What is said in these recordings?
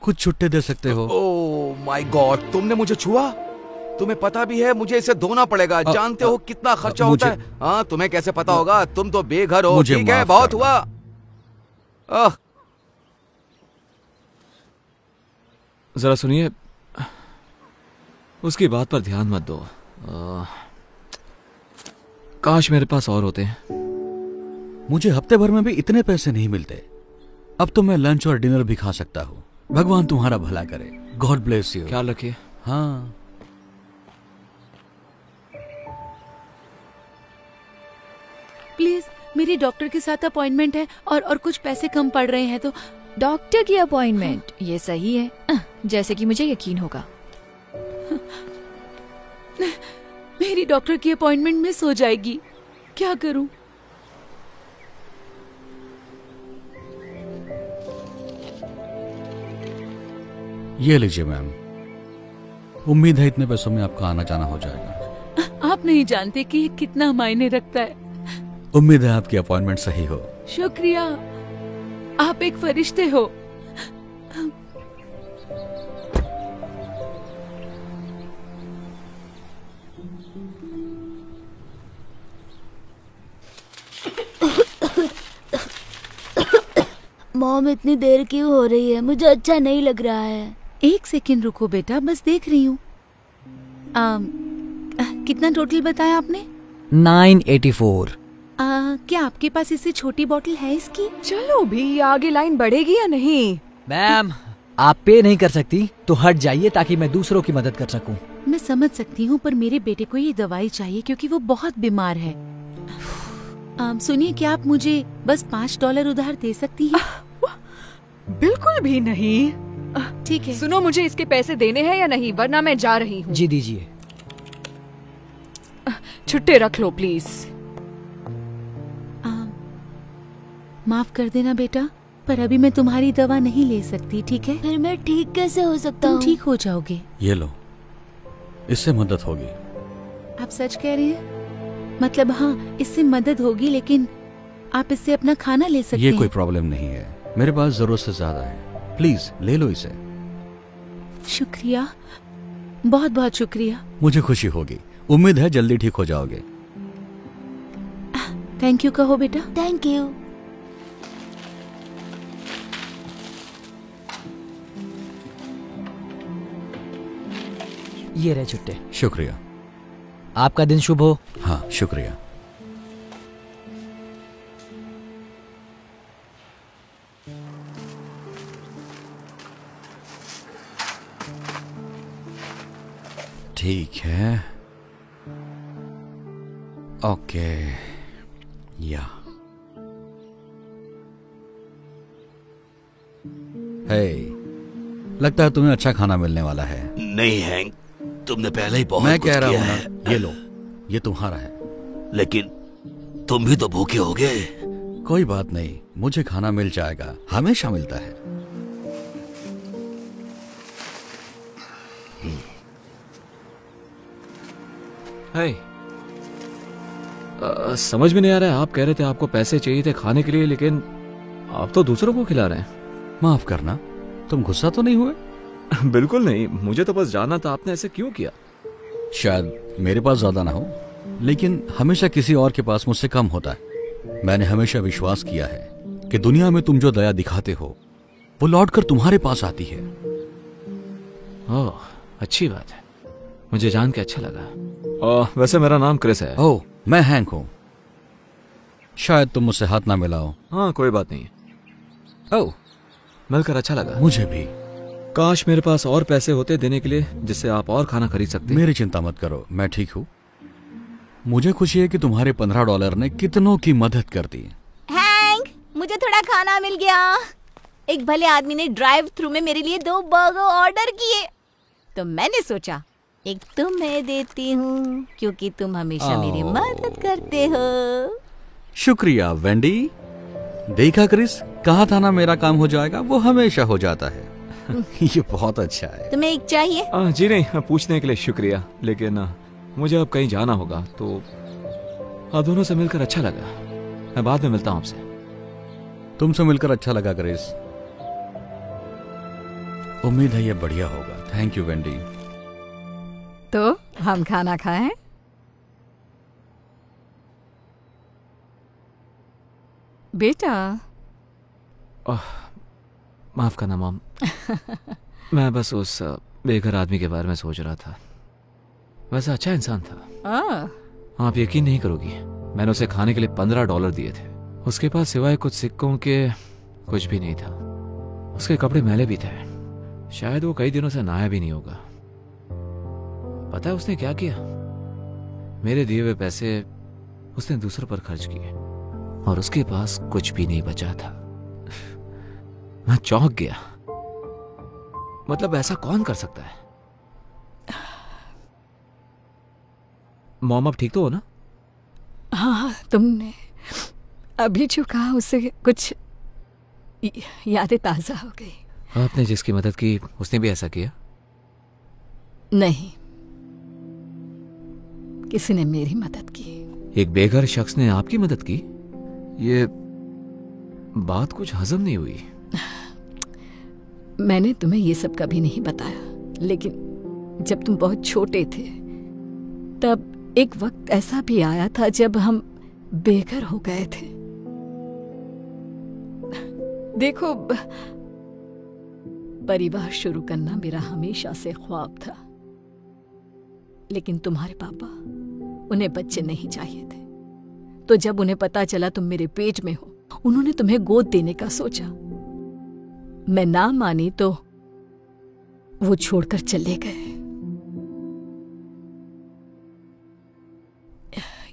कुछ छुट्टे दे सकते हो। ओह माय गॉड, तुमने मुझे छुआ? तुम्हें पता भी है मुझे इसे धोना पड़ेगा। जानते हो कितना खर्चा होता है? हाँ, तुम्हें कैसे पता होगा? तुम तो बेघर हो। ठीक है, बहुत हुआ। जरा सुनिए, उसकी बात पर ध्यान मत दो। काश मेरे पास और होते हैं। मुझे हफ्ते भर में भी इतने पैसे नहीं मिलते। अब तो मैं लंच और डिनर भी खा सकता हूँ। भगवान तुम्हारा भला करे। God bless you. ख्याल रखिए। हाँ, प्लीज, मेरी डॉक्टर के साथ अपॉइंटमेंट है और कुछ पैसे कम पड़ रहे हैं तो। डॉक्टर की अपॉइंटमेंट? ये सही है, जैसे कि मुझे यकीन होगा। मेरी डॉक्टर की अपॉइंटमेंट मिस हो जाएगी, क्या करूं? ये लीजिए मैम। उम्मीद है इतने पैसों में आपका आना जाना हो जाएगा। आप नहीं जानते कि ये कितना मायने रखता है। उम्मीद है आपकी अपॉइंटमेंट सही हो। शुक्रिया, आप एक फरिश्ते हो। मॉम, इतनी देर क्यों हो रही है? मुझे अच्छा नहीं लग रहा है। एक सेकंड रुको बेटा, बस देख रही हूँ। कितना टोटल बताया आपने? 984। क्या आपके पास इससे छोटी बोतल है इसकी? चलो भी, आगे लाइन बढ़ेगी या नहीं? मैम, आप पे नहीं कर सकती तो हट जाइए ताकि मैं दूसरों की मदद कर सकूं। मैं समझ सकती हूँ, पर मेरे बेटे को ये दवाई चाहिए क्योंकि वो बहुत बीमार है। सुनिए, क्या आप मुझे बस $5 उधार दे सकती हैं? बिल्कुल भी नहीं। ठीक है। सुनो, मुझे इसके पैसे देने हैं या नहीं, वरना मैं जा रही हूँ। जी दीजिए। छुट्टे रख लो प्लीज। माफ कर देना बेटा, पर अभी मैं तुम्हारी दवा नहीं ले सकती, ठीक है? फिर मैं ठीक कैसे हो सकता हूँ? तुम ठीक हो जाओगे। ये लो, इससे मदद होगी। आप सच कह रहे हैं? मतलब हाँ, इससे मदद होगी, लेकिन आप इससे अपना खाना ले सकते हैं। ये कोई प्रॉब्लम नहीं है, मेरे पास जरूरत से ज्यादा है। प्लीज ले लो इसे। शुक्रिया, बहुत बहुत शुक्रिया। मुझे खुशी होगी। उम्मीद है जल्दी ठीक हो जाओगे। थैंक यू कहो बेटा। Thank you. ये रहे छुट्टे। शुक्रिया। आपका दिन शुभ हो। हाँ, शुक्रिया। ठीक है, ओके। या हे, लगता है तुम्हें अच्छा खाना मिलने वाला है। नहीं हैंक, तुमने पहले ही बहुत मैं कुछ कह रहा किया हूं है। ना, ये लो, ये तुम्हारा है। लेकिन तुम भी तो भूखे होगे। कोई बात नहीं, मुझे खाना मिल जाएगा, हमेशा मिलता है। समझ में नहीं आ रहा है, आप कह रहे थे आपको पैसे चाहिए थे खाने के लिए, लेकिन आप तो दूसरों को खिला रहे हैं। माफ करना, तुम गुस्सा तो नहीं हुए? बिल्कुल नहीं, मुझे तो बस जानना था आपने ऐसे क्यों किया। शायद मेरे पास ज्यादा ना हो, लेकिन हमेशा किसी और के पास मुझसे कम होता है। मैंने हमेशा विश्वास किया है कि दुनिया में तुम जो दया दिखाते हो वो लौटकर तुम्हारे पास आती है। ओह, अच्छी बात है, मुझे जान के अच्छा लगा। वैसे मेरा नाम क्रिस है। ओह, मैं हैंक हूं। शायद तुम मुझसे हाथ ना मिलाओ। हाँ, कोई बात नहीं। ओह, मिलकर अच्छा लगा। मुझे भी। काश मेरे पास और पैसे होते देने के लिए, जिससे आप और खाना खरीद सकते। मेरी चिंता मत करो, मैं ठीक हूँ। मुझे खुशी है कि तुम्हारे $15 ने कितनों की मदद कर दी। हैंक, मुझे थोड़ा खाना मिल गया। एक भले आदमी ने ड्राइव थ्रू में मेरे लिए 2 बर्गर ऑर्डर किए, तो मैंने सोचा एक तुम्हें देती हूँ, क्योंकि तुम हमेशा मेरी मदद करते हो। शुक्रिया वेंडी। देखा क्रिस, कहा था ना मेरा काम हो जाएगा, वो हमेशा हो जाता है। ये बहुत अच्छा है। तुम्हें एक चाहिए? जी नहीं, पूछने के लिए शुक्रिया, लेकिन मुझे अब कहीं जाना होगा, तो आप दोनों से मिलकर अच्छा लगा। मैं बाद में मिलता हूँ आपसे। तुमसे मिलकर अच्छा लगा क्रिस। उम्मीद है ये बढ़िया होगा। Thank you Wendy. तो हम खाना खाएं? बेटा। माफ करना मॉम। मैं बस उस बेघर आदमी के बारे में सोच रहा था। वैसा अच्छा इंसान था। आप यकीन नहीं करोगी, मैंने उसे खाने के लिए $15 दिए थे। उसके पास सिवाय कुछ सिक्कों के कुछ भी नहीं था। उसके कपड़े मैले भी थे। शायद वो कई दिनों से नहाया भी नहीं होगा। पता है उसने क्या किया? मेरे दिए हुए पैसे उसने दूसरों पर खर्च किए और उसके पास कुछ भी नहीं बचा था। मैं चौंक गया। मतलब ऐसा कौन कर सकता है? मॉम अब ठीक तो हो ना? हाँ, तुमने अभी जो कहा उससे कुछ यादें ताजा हो गई। आपने जिसकी मदद की उसने भी ऐसा किया? नहीं, किसी ने मेरी मदद की। एक बेघर शख्स ने आपकी मदद की? ये बात कुछ हजम नहीं हुई। मैंने तुम्हें ये सब कभी नहीं बताया, लेकिन जब तुम बहुत छोटे थे तब एक वक्त ऐसा भी आया था जब हम बेघर हो गए थे। देखो, परिवार शुरू करना मेरा हमेशा से ख्वाब था, लेकिन तुम्हारे पापा, उन्हें बच्चे नहीं चाहिए थे। तो जब उन्हें पता चला तुम मेरे पेट में हो, उन्होंने तुम्हें गोद देने का सोचा। मैं ना मानी तो वो छोड़कर चले गए।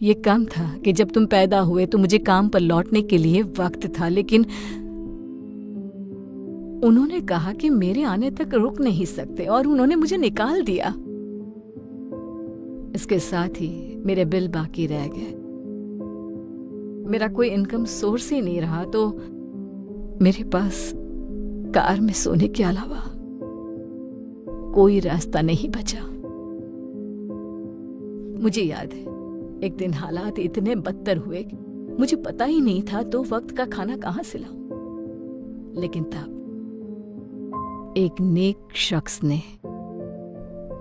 ये कम था कि जब तुम पैदा हुए तो मुझे काम पर लौटने के लिए वक्त था, लेकिन उन्होंने कहा कि मेरे आने तक रुक नहीं सकते और उन्होंने मुझे निकाल दिया। इसके साथ ही मेरे बिल बाकी रह गए। मेरा कोई इनकम सोर्स ही नहीं रहा, तो मेरे पास कार में सोने के अलावा कोई रास्ता नहीं बचा। मुझे याद है, एक दिन हालात इतने बदतर हुए कि मुझे पता ही नहीं था तो वक्त का खाना कहां से लाऊं। लेकिन तब एक नेक शख्स ने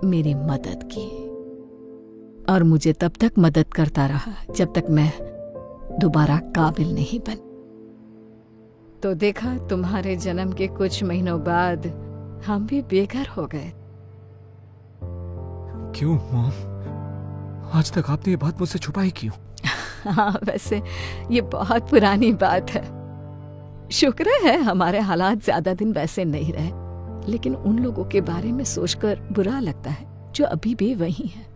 मेरी मदद की और मुझे तब तक मदद करता रहा जब तक मैं दोबारा काबिल नहीं बन। तो देखा, तुम्हारे जन्म के कुछ महीनों बाद हम भी बेघर हो गए। क्यों मॉम? आज तक आपने ये बात मुझसे छुपाई क्यों? हाँ, वैसे ये बहुत पुरानी बात है। शुक्र है हमारे हालात ज्यादा दिन वैसे नहीं रहे, लेकिन उन लोगों के बारे में सोचकर बुरा लगता है जो अभी भी वही हैं।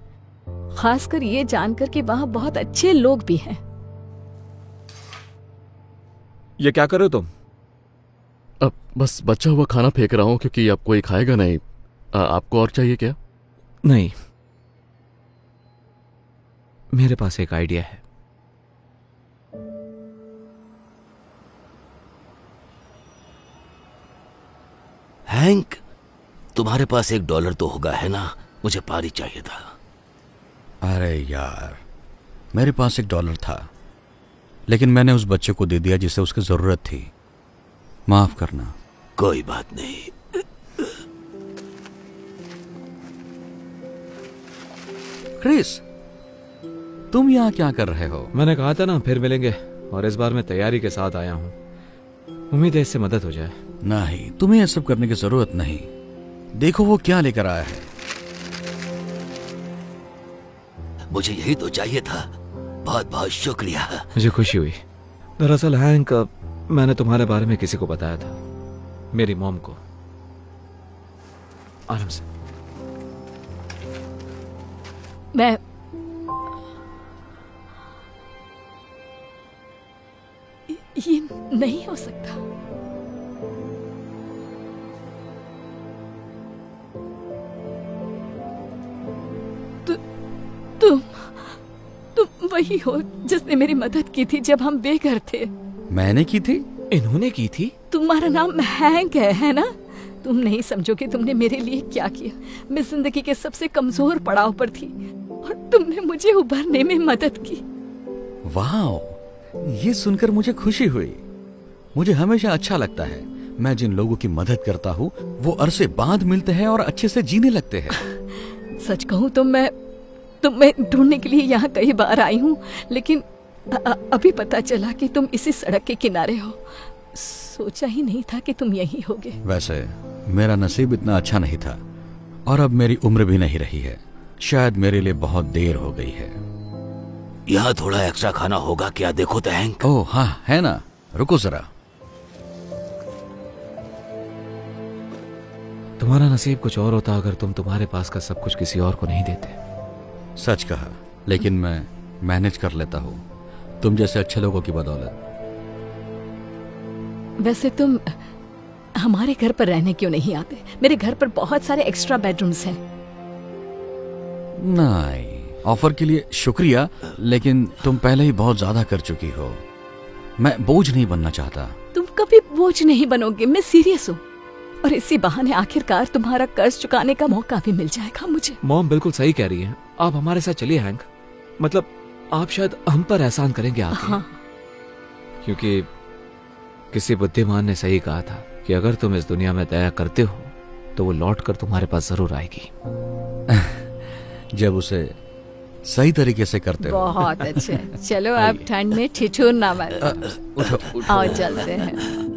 खासकर ये जानकर कि वहां बहुत अच्छे लोग भी हैं। ये क्या कर रहे हो तुम? अब बस बचा हुआ खाना फेंक रहा हूं क्योंकि अब कोई खाएगा नहीं। आपको और चाहिए क्या? नहीं, मेरे पास एक आइडिया है। हैंक, तुम्हारे पास $1 तो होगा, है ना? मुझे पारी चाहिए था। अरे यार, मेरे पास $1 था, लेकिन मैंने उस बच्चे को दे दिया जिसे उसकी जरूरत थी। माफ करना। कोई बात नहीं। क्रिस, तुम यहाँ क्या कर रहे हो? मैंने कहा था ना फिर मिलेंगे, और इस बार मैं तैयारी के साथ आया हूँ। उम्मीद है इससे मदद हो जाए। नहीं, तुम्हें ये सब करने की जरूरत नहीं। देखो वो क्या लेकर आया है। मुझे यही तो चाहिए था। बहुत बहुत शुक्रिया। मुझे खुशी हुई। दरअसल हैंक, मैंने तुम्हारे बारे में किसी को बताया था, मेरी मॉम को। आराम से। मैं ये नहीं हो सकता। तुम वही हो जिसने मेरी मदद की थी जब हम बेघर थे। मैंने की थी? इन्होंने की थी? तुम्हारा नाम हैंक है ना? तुम नहीं समझोगे तुमने मेरे लिए क्या किया। मैं जिंदगी के सबसे कमजोर पड़ाव पर थी और तुमने मुझे उभरने में मदद की। वाह, ये सुनकर मुझे खुशी हुई। मुझे हमेशा अच्छा लगता है। मैं जिन लोगों की मदद करता हूँ वो अरसे बाद मिलते हैं और अच्छे से जीने लगते हैं। सच कहूँ तो मैं ढूंढने के लिए यहाँ कई बार आई हूँ, लेकिन अभी पता चला कि तुम इसी सड़क के किनारे हो। सोचा ही नहीं था कि तुम यहीं होगे। वैसे मेरा नसीब इतना अच्छा नहीं था और अब मेरी उम्र भी नहीं रही है। शायद मेरे लिए बहुत देर हो गई है। यहाँ थोड़ा एक्स्ट्रा खाना होगा क्या? देखो तो हैंक। ओह हाँ, है ना, रुको जरा। तुम्हारा नसीब कुछ और होता अगर तुम तुम्हारे पास का सब कुछ किसी और को नहीं देते। सच कहा, लेकिन मैं मैनेज कर लेता हूँ तुम जैसे अच्छे लोगों की बदौलत। वैसे तुम हमारे घर पर रहने क्यों नहीं आते? मेरे घर पर बहुत सारे एक्स्ट्रा बेडरूम्स हैं। नहीं, ऑफर के लिए शुक्रिया, लेकिन तुम पहले ही बहुत ज्यादा कर चुकी हो। मैं बोझ नहीं बनना चाहता। तुम कभी बोझ नहीं बनोगे, मैं सीरियस हूँ। और इसी बहाने आखिरकार तुम्हारा कर्ज चुकाने का मौका भी मिल जाएगा मुझे। मॉम बिल्कुल सही कह रही है। आप हमारे साथ चलिए हैंक। मतलब आप शायद हम पर एहसान करेंगे आगे। हाँ। क्योंकि किसी बुद्धिमान ने सही कहा था कि अगर तुम इस दुनिया में दया करते हो तो वो लौट कर तुम्हारे पास जरूर आएगी। जब उसे सही तरीके से करते हो। बहुत अच्छे। चलो आप ठंड में ठिठुर ना मारो। आओ चलते हैं।